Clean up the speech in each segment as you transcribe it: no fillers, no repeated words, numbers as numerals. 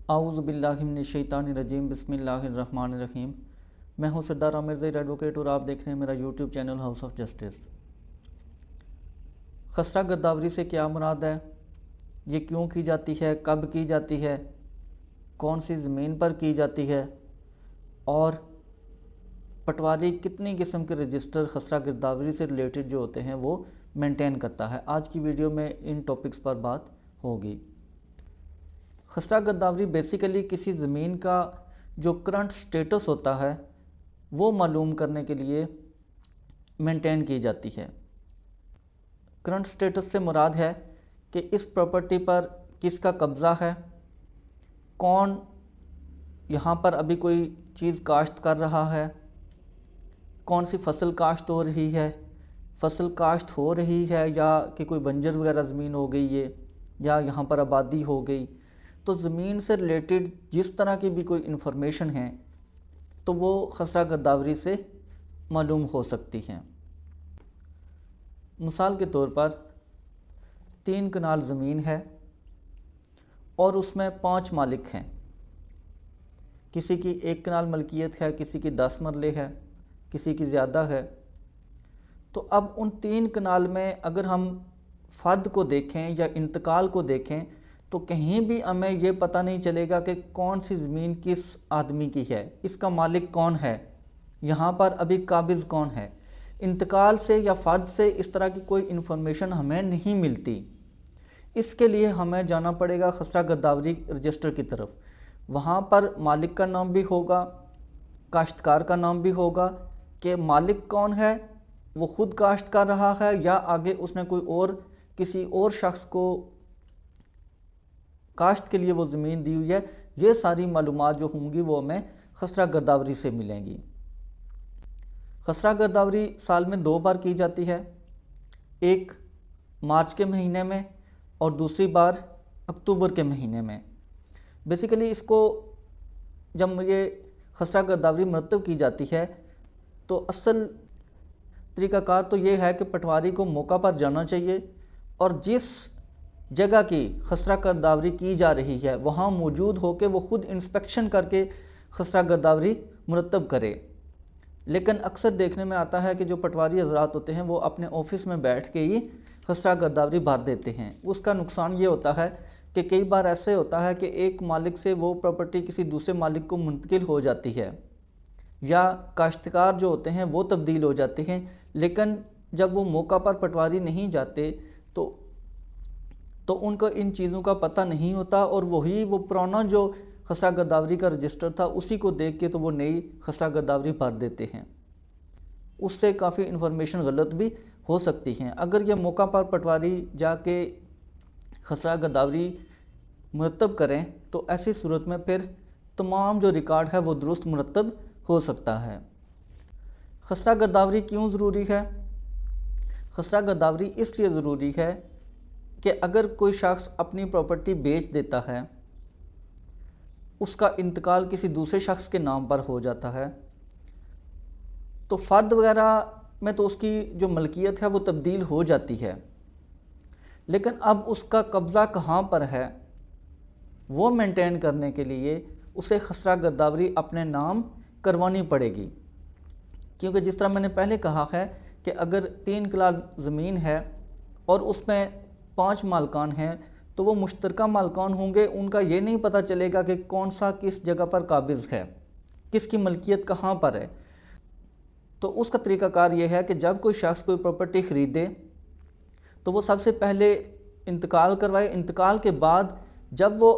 आऊज़ु बिल्लाहि मिनश शैतानिर रजीम बिस्मिल्लाहिर रहमानिर रहीम। मैं हूं सरदार आमिर ज़हीर एडवोकेट और आप देख रहे हैं मेरा YouTube channel house of justice. खसरा गिरदावरी से क्या मुराद है, ये क्यों की जाती है, कब की जाती है, कौन सी ज़मीन पर की जाती है और पटवारी कितनी किस्म के रजिस्टर खसरा गिरदावरी से रिलेटेड जो होते हैं वो मेंटेन करता है। आज की वीडियो में इन टॉपिक्स पर बात होगी। खसरा गिरदावरी बेसिकली किसी ज़मीन का जो करंट स्टेटस होता है वो मालूम करने के लिए मेंटेन की जाती है। करंट स्टेटस से मुराद है कि इस प्रॉपर्टी पर किसका कब्ज़ा है, कौन यहाँ पर अभी कोई चीज़ काश्त कर रहा है, कौन सी फसल काश्त हो रही है, फसल काश्त हो रही है या कि कोई बंजर वगैरह ज़मीन हो गई है या यहाँ पर आबादी हो गई। तो ज़मीन से रिलेटेड जिस तरह की भी कोई इन्फॉर्मेशन है तो वो खसरा गिरदावरी से मालूम हो सकती हैं। मिसाल के तौर पर 3 कनाल ज़मीन है और उसमें 5 मालिक हैं। किसी की 1 कनाल मलकियत है, किसी की 10 मरले है, किसी की ज़्यादा है। तो अब उन 3 कनाल में अगर हम फ़र्द को देखें या इंतकाल को देखें तो कहीं भी हमें ये पता नहीं चलेगा कि कौन सी ज़मीन किस आदमी की है, इसका मालिक कौन है, यहाँ पर अभी काबिज़ कौन है। इंतकाल से या फ़र्द से इस तरह की कोई इन्फॉर्मेशन हमें नहीं मिलती। इसके लिए हमें जाना पड़ेगा खसरा गिरदावरी रजिस्टर की तरफ। वहाँ पर मालिक का नाम भी होगा, काश्तकार का नाम भी होगा कि मालिक कौन है, वो खुद काश्त कर रहा है या आगे उसने कोई और किसी और शख्स को काश्त के लिए वो ज़मीन दी हुई है। ये सारी मालूमात जो होंगी वो हमें खसरा गिरदावरी से मिलेंगी। खसरा गिरदावरी साल में 2 बार की जाती है, एक मार्च के महीने में और दूसरी बार अक्टूबर के महीने में। बेसिकली इसको जब ये खसरा गिरदावरी मुरतब की जाती है तो असल तरीक़ाकार तो ये है कि पटवारी को मौका पर जाना चाहिए और जिस जगह की खसरा गिरदावरी की जा रही है वहाँ मौजूद होकर वो खुद इंस्पेक्शन करके खसरा गिरदावरी मुरतब करे। लेकिन अक्सर देखने में आता है कि जो पटवारी हजरात होते हैं वो अपने ऑफिस में बैठ के ही खसरा गिरदावरी भर देते हैं। उसका नुकसान ये होता है कि कई बार ऐसे होता है कि एक मालिक से वो प्रॉपर्टी किसी दूसरे मालिक को मुंतकिल हो जाती है या काश्तकार जो होते हैं वो तब्दील हो जाते हैं। लेकिन जब वो मौका पर पटवारी नहीं जाते तो उनको इन चीज़ों का पता नहीं होता और वो पुराना जो खसरा गिरदावरी का रजिस्टर था उसी को देख के तो वो नई खसरा गिरदावरी भर देते हैं। उससे काफ़ी इन्फॉर्मेशन गलत भी हो सकती हैं। अगर ये मौका पर पटवारी जाके खसरा गिरदावरी मुरतब करें तो ऐसी सूरत में फिर तमाम जो रिकॉर्ड है वो दुरुस्त मुरतब हो सकता है। खसरा गिरदावरी क्यों ज़रूरी है? खसरा गिरदावरी इसलिए ज़रूरी है कि अगर कोई शख्स अपनी प्रॉपर्टी बेच देता है, उसका इंतकाल किसी दूसरे शख्स के नाम पर हो जाता है तो फ़र्द वगैरह में तो उसकी जो मलकियत है वो तब्दील हो जाती है। लेकिन अब उसका कब्ज़ा कहाँ पर है वो मेंटेन करने के लिए उसे खसरा गिरदावरी अपने नाम करवानी पड़ेगी। क्योंकि जिस तरह मैंने पहले कहा है कि अगर 3 कनाल ज़मीन है और उसमें 5 मालकान हैं तो वो मुश्तरका मालकान होंगे। उनका ये नहीं पता चलेगा कि कौन सा किस जगह पर काबिज़ है, किसकी मलकियत कहाँ पर है। तो उसका तरीक़ाकार ये है कि जब कोई शख्स कोई प्रॉपर्टी ख़रीदे तो वो सबसे पहले इंतकाल करवाए। इंतकाल के बाद जब वो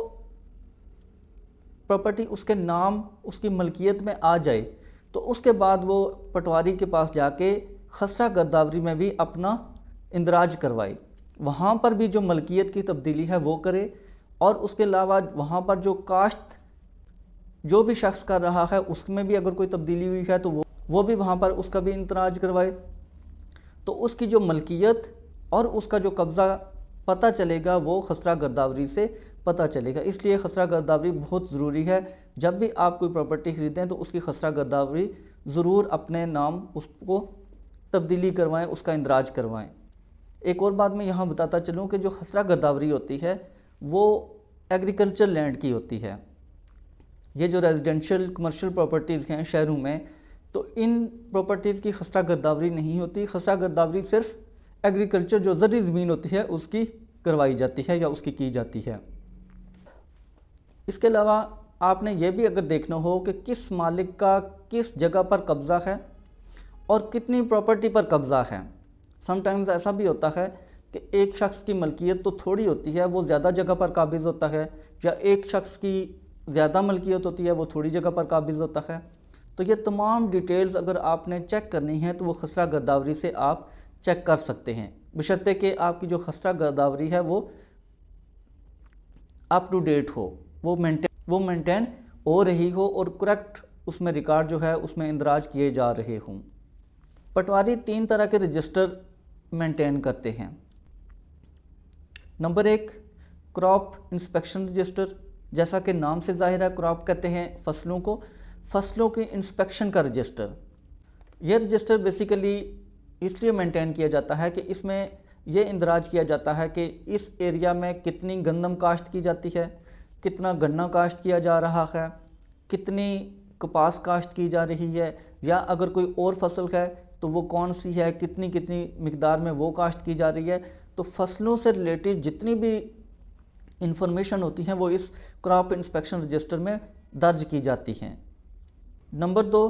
प्रॉपर्टी उसके नाम उसकी मलकियत में आ जाए तो उसके बाद वो पटवारी के पास जाके खसरा गिरदावरी में भी अपना इंदराज करवाए। वहाँ पर भी जो मलकियत की तब्दीली है वो करे और उसके अलावा वहाँ पर जो काश्त जो भी शख्स कर रहा है उसमें भी अगर कोई तब्दीली हुई है तो वो भी वहाँ पर उसका भी इंदराज करवाए। तो उसकी जो मलकियत और उसका जो कब्ज़ा पता चलेगा वो खसरा गिरदावरी से पता चलेगा। इसलिए खसरा गिरदावरी बहुत ज़रूरी है। जब भी आप कोई प्रॉपर्टी ख़रीदें तो उसकी खसरा गिरदावरी ज़रूर अपने नाम उसको तब्दीली करवाएं, उसका इंदराज करवाएं। एक और बात मैं यहाँ बताता चलूँ कि जो खसरा गिरदावरी होती है वो एग्रीकल्चर लैंड की होती है। ये जो रेजिडेंशियल कमर्शियल प्रॉपर्टीज़ हैं शहरों में, तो इन प्रॉपर्टीज़ की खसरा गिरदावरी नहीं होती। खसरा गिरदावरी सिर्फ एग्रीकल्चर जो ज़रूरी ज़मीन होती है उसकी करवाई जाती है या उसकी की जाती है। इसके अलावा आपने ये भी अगर देखना हो कि किस मालिक का किस जगह पर कब्ज़ा है और कितनी प्रॉपर्टी पर कब्ज़ा है। समटाइम्स ऐसा भी होता है कि एक शख्स की मलकियत तो थोड़ी होती है, वो ज़्यादा जगह पर काबिज़ होता है, या एक शख्स की ज़्यादा मलकियत होती है, वो थोड़ी जगह पर काबिज़ होता है। तो ये तमाम डिटेल्स अगर आपने चेक करनी है तो वो खसरा गिरदावरी से आप चेक कर सकते हैं, बशर्ते कि आपकी जो खसरा गिरदावरी है वो अप टू डेट हो, वो मेंटेन हो रही हो और करेक्ट उसमें रिकॉर्ड जो है उसमें इंदराज किए जा रहे हों। पटवारी 3 तरह के रजिस्टर मेंटेन करते हैं। Number 1, crop inspection register. जैसा कि नाम से जाहिर है, क्रॉप कहते हैं फसलों को, फसलों की इंस्पेक्शन का रजिस्टर। यह रजिस्टर बेसिकली इसलिए मेंटेन किया जाता है कि इसमें यह इंदराज किया जाता है कि इस एरिया में कितनी गंदम काश्त की जाती है, कितना गन्ना काश्त किया जा रहा है, कितनी कपास काश्त की जा रही है, या अगर कोई और फसल है तो वो कौन सी है, कितनी कितनी मिकदार में वो काश्त की जा रही है। तो फसलों से रिलेटेड जितनी भी इंफॉर्मेशन होती हैं वो इस क्रॉप इंस्पेक्शन रजिस्टर में दर्ज की जाती हैं। नंबर 2,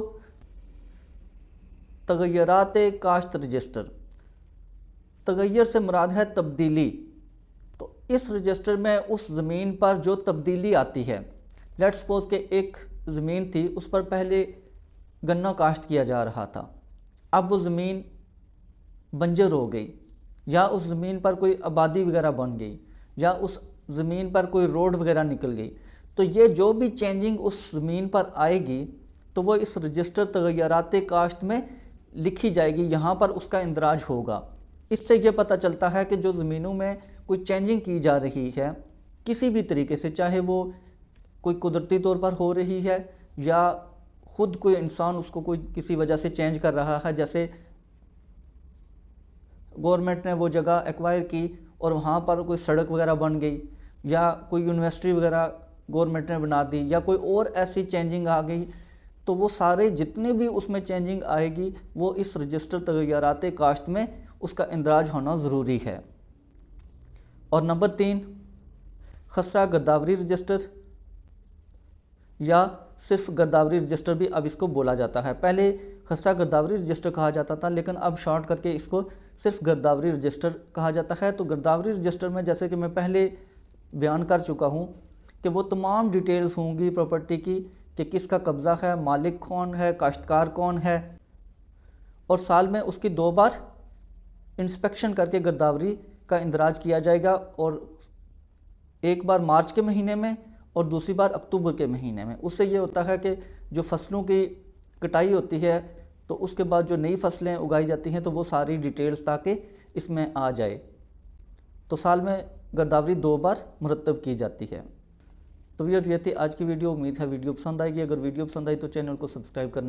तगय्यरात काश्त रजिस्टर। तगय्यर से मुराद है तब्दीली। तो इस रजिस्टर में उस ज़मीन पर जो तब्दीली आती है, लेट्स सपोज के एक ज़मीन थी, उस पर पहले गन्ना काश्त किया जा रहा था, अब वो ज़मीन बंजर हो गई, या उस ज़मीन पर कोई आबादी वगैरह बन गई, या उस ज़मीन पर कोई रोड वगैरह निकल गई, तो ये जो भी चेंजिंग उस ज़मीन पर आएगी तो वो इस रजिस्टर तगय्यरात काश्त में लिखी जाएगी, यहाँ पर उसका इंदराज होगा। इससे ये पता चलता है कि जो ज़मीनों में कोई चेंजिंग की जा रही है किसी भी तरीके से, चाहे वो कोई कुदरती तौर पर हो रही है या खुद कोई इंसान उसको कोई किसी वजह से चेंज कर रहा है, जैसे गवर्नमेंट ने वो जगह एक्वायर की और वहाँ पर कोई सड़क वगैरह बन गई, या कोई यूनिवर्सिटी वगैरह गवर्नमेंट ने बना दी, या कोई और ऐसी चेंजिंग आ गई, तो वो सारे जितने भी उसमें चेंजिंग आएगी वो इस रजिस्टर तगय्यरात काश्त में उसका इंदराज होना ज़रूरी है। और नंबर 3, खसरा गिरदावरी रजिस्टर, या सिर्फ गिरदावरी रजिस्टर भी अब इसको बोला जाता है। पहले खसरा गिरदावरी रजिस्टर कहा जाता था, लेकिन अब शॉर्ट करके इसको सिर्फ गिरदावरी रजिस्टर कहा जाता है। तो गिरदावरी रजिस्टर में, जैसे कि मैं पहले बयान कर चुका हूँ, कि वो तमाम डिटेल्स होंगी प्रॉपर्टी की कि किसका कब्ज़ा है, मालिक कौन है, काश्तकार कौन है, और साल में उसकी 2 बार इंस्पेक्शन करके गिरदावरी का इंदराज किया जाएगा, और एक बार मार्च के महीने में और दूसरी बार अक्टूबर के महीने में। उससे ये होता है कि जो फसलों की कटाई होती है तो उसके बाद जो नई फसलें उगाई जाती हैं तो वो सारी डिटेल्स ताकि इसमें आ जाए। तो साल में गिरदावरी 2 बार मुरतब की जाती है। तो व्यूअर्स, ये थी आज की वीडियो। उम्मीद है वीडियो पसंद आएगी। अगर वीडियो पसंद आई तो चैनल को सब्सक्राइब करना